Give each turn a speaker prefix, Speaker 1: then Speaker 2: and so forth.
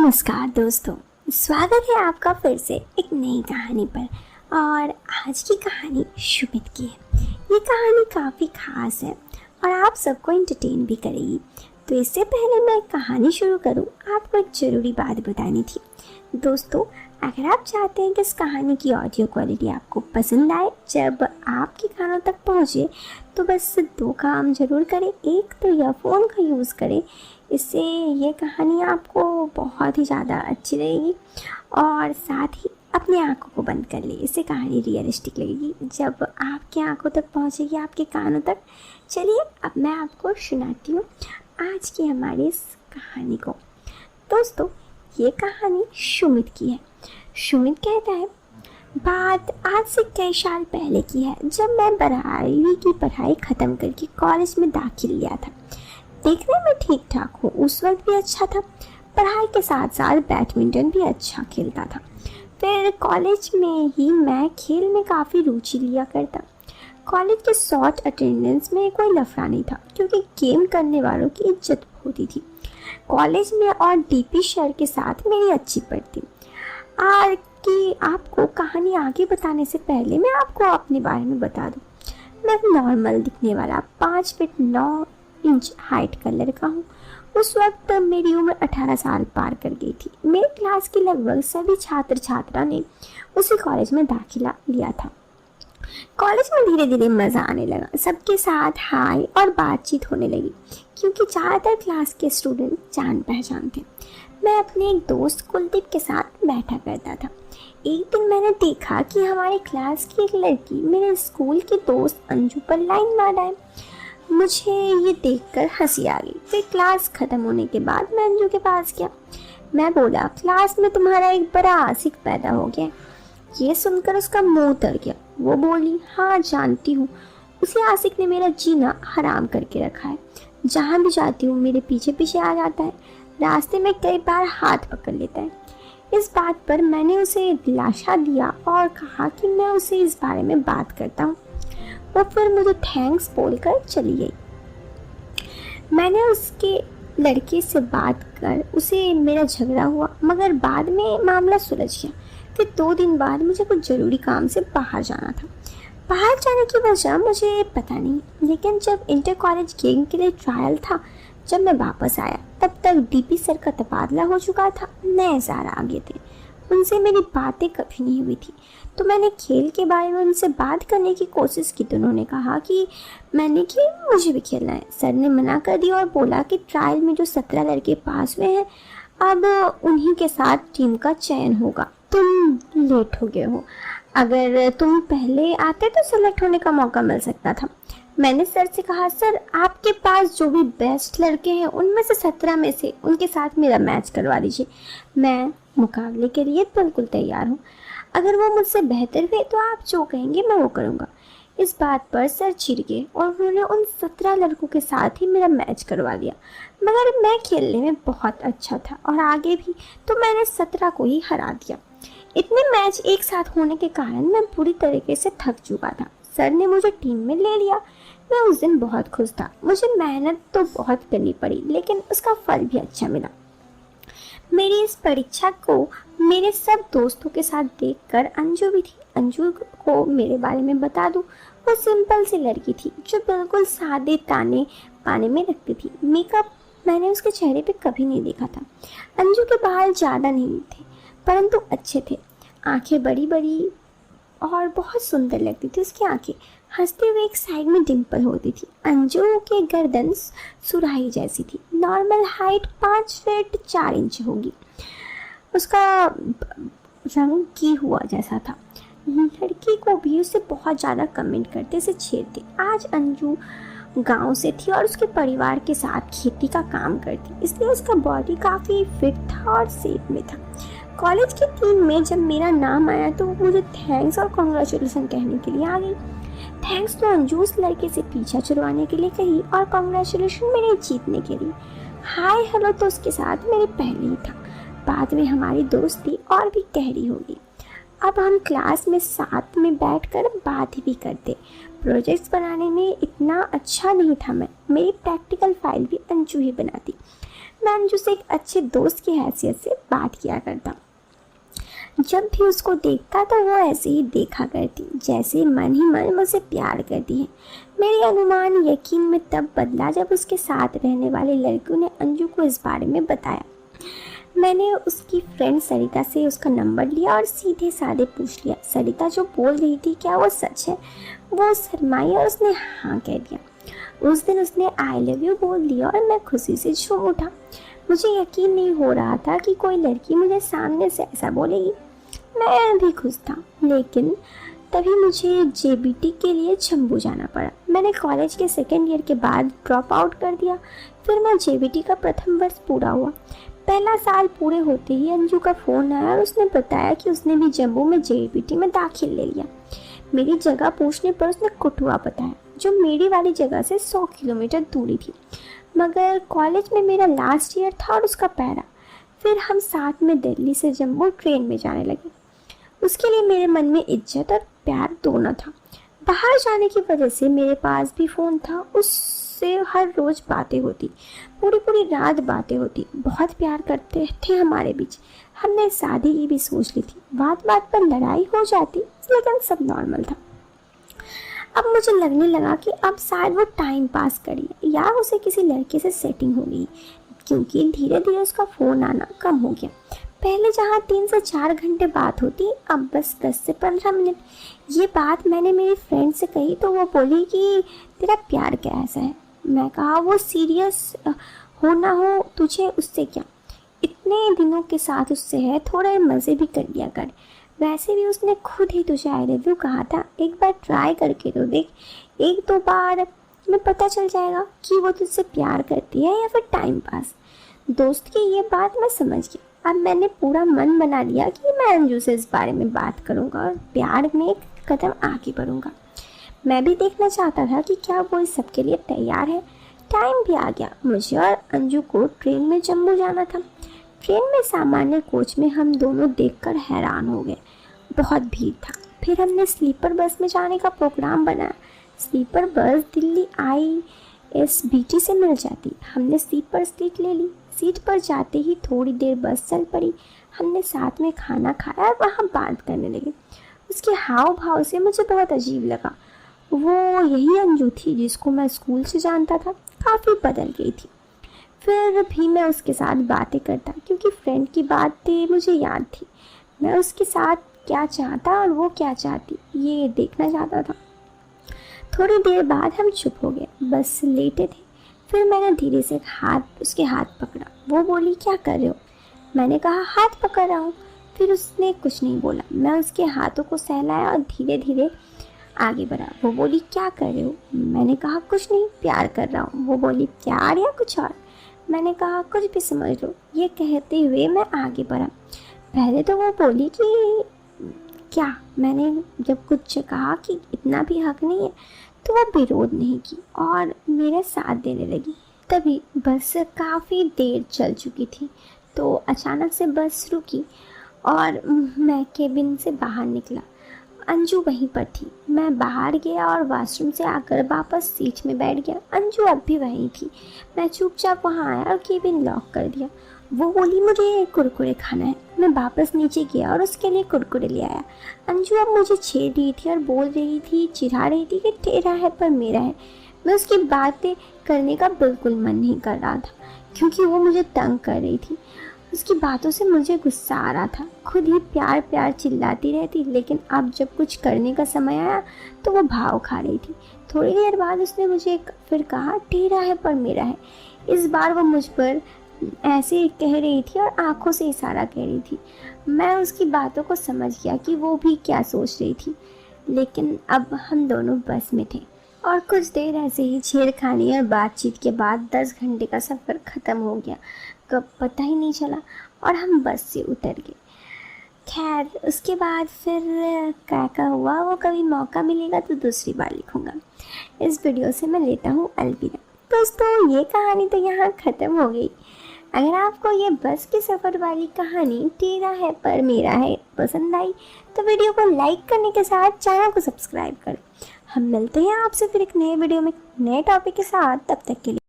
Speaker 1: नमस्कार दोस्तों, स्वागत है आपका फिर से एक नई कहानी पर। और आज की कहानी शुमित की है। ये कहानी काफ़ी खास है और आप सबको एंटरटेन भी करेगी। तो इससे पहले मैं कहानी शुरू करूं, आपको एक ज़रूरी बात बतानी थी। दोस्तों, अगर आप चाहते हैं कि इस कहानी की ऑडियो क्वालिटी आपको पसंद आए, जब आपके कानों तक पहुंचे, तो बस दो काम ज़रूर करें। एक तो ईयरफोन का यूज़ करें, इससे ये कहानी आपको बहुत ही ज़्यादा अच्छी लगेगी। और साथ ही अपनी आंखों को बंद कर ले, इससे कहानी रियलिस्टिक लगेगी जब आपकी आंखों तक पहुंचेगी, आपके कानों तक। चलिए अब मैं आपको सुनाती हूँ आज की हमारी इस कहानी को। दोस्तों, ये कहानी सुमित की है। सुमित कहता है, बात आज से कई साल पहले की है, जब मैं 12वीं की पढ़ाई ख़त्म करके कॉलेज में दाखिल लिया था। देखने में ठीक ठाक हूँ, उस वक्त भी अच्छा था। पढ़ाई के साथ साथ बैडमिंटन भी अच्छा खेलता था। फिर कॉलेज में ही मैं खेल में काफ़ी रुचि लिया करता। कॉलेज के शॉर्ट अटेंडेंस में कोई लफड़ा नहीं था, क्योंकि गेम करने वालों की इज्जत होती थी। कॉलेज में और डीपी सर के साथ मेरी अच्छी पड़ती। आज की आपको कहानी आगे बताने से पहले मैं आपको अपने बारे में बता दूं। मैं नॉर्मल दिखने वाला 5 फीट 9 इंच हाइट का लड़का हूँ। उस वक्त मेरी उम्र 18 साल पार कर गई थी। मेरे क्लास के लगभग सभी छात्र छात्रा ने उसी कॉलेज में दाखिला लिया था। कॉलेज में धीरे धीरे मज़ा आने लगा। सबके साथ हाय और बातचीत होने लगी, क्योंकि ज़्यादातर क्लास के स्टूडेंट जान पहचान थे। मैं अपने एक दोस्त कुलदीप के साथ बैठा करता था। एक दिन मैंने देखा कि हमारे क्लास की एक लड़की मेरे स्कूल की दोस्त अंजू पर लाइन मार रहा है। मुझे ये देखकर हंसी आ गई। फिर क्लास ख़त्म होने के बाद मैं अंजू के पास गया। मैं बोला, क्लास में तुम्हारा एक बड़ा आशिक पैदा हो गया। ये सुनकर उसका मुंह तर गया। वो बोली, हाँ जानती हूँ, उसी आशिक ने मेरा जीना हराम करके रखा है। जहाँ भी जाती हूँ मेरे पीछे पीछे आ जाता है। रास्ते में कई बार हाथ पकड़ लेता है। इस बात पर मैंने उसे दिलासा दिया और कहा कि मैं उसे इस बारे में बात करता हूँ। वो फिर मुझे थैंक्स बोलकर चली गई। मैंने उसके लड़के से बात कर उसे मेरा झगड़ा हुआ, मगर बाद में मामला सुलझ गया। फिर 2 दिन बाद मुझे कुछ ज़रूरी काम से बाहर जाना था। बाहर जाने की वजह मुझे पता नहीं, लेकिन जब इंटर कॉलेज गेम के लिए ट्रायल था, जब मैं वापस आया, तब तक डीपी सर का तबादला हो चुका था। नए सर आ गए थे। उनसे मेरी बातें कभी नहीं हुई थी, तो मैंने खेल के बारे में उनसे बात करने की कोशिश की। तो उन्होंने कहा कि मुझे भी खेलना है। सर ने मना कर दिया और बोला कि ट्रायल में जो 17 लड़के पास हुए हैं, अब उन्हीं के साथ टीम का चयन होगा। तुम लेट हो गए हो, अगर तुम पहले आते तो सेलेक्ट होने का मौका मिल सकता था। मैंने सर से कहा, सर आपके पास जो भी बेस्ट लड़के हैं, उनमें से 17 में से उनके साथ मेरा मैच करवा दीजिए। मैं मुकाबले के लिए बिल्कुल तैयार हूँ। अगर वो मुझसे बेहतर हुए तो आप जो कहेंगे मैं वो करूँगा। इस बात पर सर चिढ़ गए और उन्होंने उन 17 लड़कों के साथ ही मेरा मैच करवा दिया। मगर मैं खेलने में बहुत अच्छा था और आगे भी, तो मैंने 17 को ही हरा दिया। इतने मैच एक साथ होने के कारण मैं पूरी तरीके से थक चुका था। सर ने मुझे टीम में ले लिया। मैं उस दिन बहुत खुश था। मुझे मेहनत तो बहुत करनी पड़ी, लेकिन उसका फल भी अच्छा मिला। मेरी इस परीक्षा को मेरे सब दोस्तों के साथ देखकर अंजू भी थी। अंजू को मेरे बारे में बता दूं, वो सिंपल सी लड़की थी जो बिल्कुल सादे ताने पाने में रखती थी। मेकअप मैंने उसके चेहरे पे कभी नहीं देखा था। अंजू के बाल ज़्यादा नहीं थे, परंतु अच्छे थे। आंखें बड़ी बड़ी और बहुत सुंदर लगती थी उसकी आंखें। हंसते हुए एक साइड में डिम्पल होती थी। अंजू की गर्दन सुराही जैसी थी। नॉर्मल हाइट 5 फीट 4 इंच होगी। उसका रंग की हुआ जैसा था। लड़की को भी उससे बहुत ज़्यादा कमेंट करते से छेड़ते। आज अंजू गांव से थी और उसके परिवार के साथ खेती का काम करती, इसलिए उसका बॉडी काफ़ी फिट था और सेफ में था। कॉलेज की टीम में जब मेरा नाम आया तो वो मुझे थैंक्स और कॉन्ग्रेचुलेसन कहने के लिए आ गई। थैंक्स तो अंजू उस लड़के से पीछा छुड़वाने के लिए कही और कॉन्ग्रेचुलेसन मेरे जीतने के लिए। हाय हेलो तो उसके साथ मेरे पहले ही था। बाद में हमारी दोस्ती और भी गहरी होगी। अब हम क्लास में साथ में बैठकर बात भी करते। प्रोजेक्ट्स बनाने में इतना अच्छा नहीं था मैं। मेरी प्रैक्टिकल फाइल भी अंजू ही बनाती। मैं अंजू से एक अच्छे दोस्त की हैसियत से बात किया करता। जब भी उसको देखता तो वो ऐसे ही देखा करती जैसे मन ही मन मुझसे प्यार करती है। मेरी अनुमान यकीन में तब बदला जब उसके साथ रहने वाले लड़कियों ने अंजू को इस बारे में बताया। मैंने उसकी फ्रेंड सरिता से उसका नंबर लिया और सीधे साधे पूछ लिया, सरिता जो बोल रही थी क्या वो सच है? वो शर्माई और उसने हाँ कह दिया। उस दिन उसने आई लव यू बोल दिया और मैं खुशी से झूम उठा। मुझे यकीन नहीं हो रहा था कि कोई लड़की मुझे सामने से ऐसा बोलेगी। मैं भी खुश था, लेकिन तभी मुझे जेबीटी के लिए जम्मू जाना पड़ा। मैंने कॉलेज के सेकेंड ईयर के बाद ड्रॉप आउट कर दिया। फिर मैं जेबीटी का प्रथम वर्ष पूरा हुआ। पहला साल पूरे होते ही अंजू का फ़ोन आया और उसने बताया कि उसने भी जम्मू में जेबीटी में दाखिल ले लिया। मेरी जगह पूछने पर उसने कठुआ बताया, जो मेरी वाली जगह से 100 किलोमीटर दूरी थी। मगर कॉलेज में मेरा लास्ट ईयर था और उसका पहला। फिर हम साथ में दिल्ली से जम्मू ट्रेन में जाने लगे। उसके लिए मेरे मन में इज्जत और प्यार दोनों था। बाहर जाने की वजह से मेरे पास भी फ़ोन था। उससे हर रोज़ बातें होती, पूरी पूरी रात बातें होती। बहुत प्यार करते थे हमारे बीच। हमने शादी की भी सोच ली थी। बात बात पर लड़ाई हो जाती, लेकिन सब नॉर्मल था। अब मुझे लगने लगा कि अब शायद वो टाइम पास करी या उसे किसी लड़के से सेटिंग हो गई, क्योंकि धीरे धीरे उसका फ़ोन आना कम हो गया। पहले जहाँ 3 से 4 घंटे बात होती, अब बस 10 से 15 मिनट। ये बात मैंने मेरी फ्रेंड से कही तो वो बोली कि तेरा प्यार कैसा है? मैं कहा वो सीरियस हो ना हो तुझे उससे क्या, इतने दिनों के साथ उससे है, थोड़े मज़े भी कर लिया कर। वैसे भी उसने खुद ही तुझे आई लव यू कहा था, एक बार ट्राई करके तो देख। 1-2 बार में पता चल जाएगा कि वो तुझसे प्यार करती है या फिर टाइम पास। दोस्त की ये बात मैं समझ गया। अब मैंने पूरा मन बना लिया कि मैं अंजू से इस बारे में बात करूंगा और प्यार में एक कदम आगे बढ़ूंगा। मैं भी देखना चाहता था कि क्या वो इस सब के लिए तैयार है। टाइम भी आ गया। मुझे और अंजू को ट्रेन में जम्मू जाना था। ट्रेन में सामान्य कोच में हम दोनों देखकर हैरान हो गए। बहुत भीड़ था। फिर हमने स्लीपर बस में जाने का प्रोग्राम बनाया। स्लीपर बस दिल्ली ISBT से मिल जाती। हमने स्लीपर सीट ले ली। सीट पर जाते ही थोड़ी देर बस चल पड़ी। हमने साथ में खाना खाया और वहाँ बात करने लगे। उसके हाव भाव से मुझे बहुत अजीब लगा। वो यही अंजू थी जिसको मैं स्कूल से जानता था। काफ़ी बदल गई थी। फिर भी मैं उसके साथ बातें करता, क्योंकि फ्रेंड की बातें मुझे याद थी। मैं उसके साथ क्या चाहता और वो क्या चाहती ये देखना चाहता था। थोड़ी देर बाद हम चुप हो गए, बस लेटे थे। फिर मैंने धीरे से उसके हाथ पकड़ा। वो बोली क्या कर रहे हो? मैंने कहा हाथ पकड़ रहा हूँ। फिर उसने कुछ नहीं बोला। मैं उसके हाथों को सहलाया और धीरे धीरे आगे बढ़ा। वो बोली क्या कर रहे हो? मैंने कहा कुछ नहीं, प्यार कर रहा हूँ। वो बोली प्यार या कुछ और? मैंने कहा कुछ भी समझ लो। ये कहते हुए मैं आगे बढ़ा। पहले तो वो बोली कि क्या? मैंने जब कुछ कहा कि इतना भी हक नहीं है तो वो विरोध नहीं की और मेरे साथ देने लगी। तभी बस काफ़ी देर चल चुकी थी तो अचानक से बस रुकी और मैं केबिन से बाहर निकला। अंजू वहीं पर थी। मैं बाहर गया और वॉशरूम से आकर वापस सीट में बैठ गया। अंजू अब भी वहीं थी। मैं चुपचाप वहाँ आया और केबिन लॉक कर दिया। वो बोली मुझे कुरकुरे खाना है। मैं वापस नीचे गया और उसके लिए कुरकुरे ले आया। अंजू अब मुझे छेड़ रही थी और बोल रही थी, चिढ़ा रही थी कि तेरा है पर मेरा है। मैं उसकी बातें करने का बिल्कुल मन नहीं कर रहा था, क्योंकि वो मुझे तंग कर रही थी। उसकी बातों से मुझे गुस्सा आ रहा था। खुद ही प्यार प्यार चिल्लाती रहती, लेकिन अब जब कुछ करने का समय आया तो वो भाव खा रही थी। थोड़ी देर बाद उसने मुझे फिर कहा तेरा है पर मेरा है। इस बार वो मुझ पर ऐसे कह रही थी और आंखों से इशारा कह रही थी। मैं उसकी बातों को समझ गया कि वो भी क्या सोच रही थी, लेकिन अब हम दोनों बस में थे और कुछ देर ऐसे ही छेड़खानी और बातचीत के बाद 10 घंटे का सफ़र ख़त्म हो गया। कब पता ही नहीं चला और हम बस से उतर गए। खैर उसके बाद फिर क्या हुआ वो कभी मौका मिलेगा तो दूसरी बार लिखूँगा। इस वीडियो से मैं लेता हूँ अलविदा। दोस्तों ये कहानी तो यहाँ ख़त्म हो गई। अगर आपको ये बस के सफ़र वाली कहानी तेरा है पर मेरा है पसंद आई तो वीडियो को लाइक करने के साथ चैनल को सब्सक्राइब करें। हम मिलते हैं आपसे फिर एक नए वीडियो में नए टॉपिक के साथ। तब तक के लिए